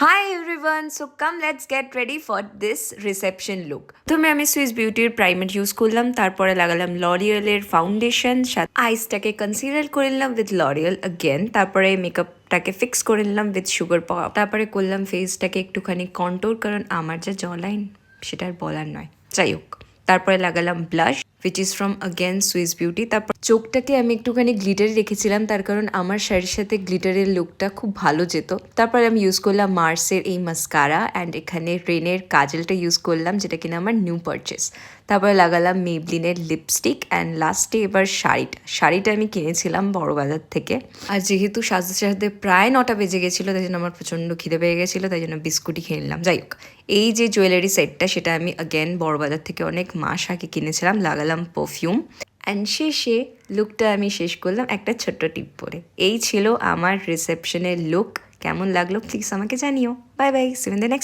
Hi everyone, so come let's get ready for this reception look. প্রথমে আমি Swiss বিউটির primer use করলাম, তারপরে লাগালাম লরিয়েলের ফাউন্ডেশন, আইসটাকে কনসিলার করে নিলাম উইথ লরিয়েল অগেন, তারপরে মেকআপটাকে ফিক্স করে নিলাম উইথ সুগার পপ, তারপরে করলাম ফেসটাকে একটুখানি কন্ট্রোল, কারণ আমার যা জ লাইন সেটা আর বলার নয়, যাই হোক। তারপরে লাগালাম blush which is from again Swiss beauty. তারপর চোখটাকে আমি একটুখানি গ্লিটারে রেখেছিলাম, তার কারণ আমার শাড়ির সাথে গ্লিটারের লুকটা খুব ভালো যেত। তারপর আমি ইউজ করলাম মার্সের এই মাস্কারা অ্যান্ড এখানে রেনের কাজলটা ইউজ করলাম, যেটা কিনা আমার নিউ পারচেস। তারপরে লাগালাম মেবলিনের লিপস্টিক অ্যান্ড লাস্টে এবার শাড়িটা আমি কিনেছিলাম বড় বাজার থেকে। আর যেহেতু সাজতে সাজতে প্রায় 9টা বেজে গেছিলো, তাই জন্য আমার প্রচণ্ড খিদে পেয়ে গেছিলো, তাই জন্য বিস্কুটই খেয়ে নিলাম। যাই হোক, এই যে জুয়েলারি সেটটা সেটা আমি অ্যাগেন বড় বাজার থেকে অনেক মাস আগে কিনেছিলাম। লাগালাম পারফিউম অ্যান্ড শেষে লুকটা আমি শেষ করলাম একটা ছোট্ট টিপ পরে। এই ছিল আমার রিসেপশনের লুক। কেমন লাগলো প্লিজ আমাকে জানিও। Bye bye, see you in the next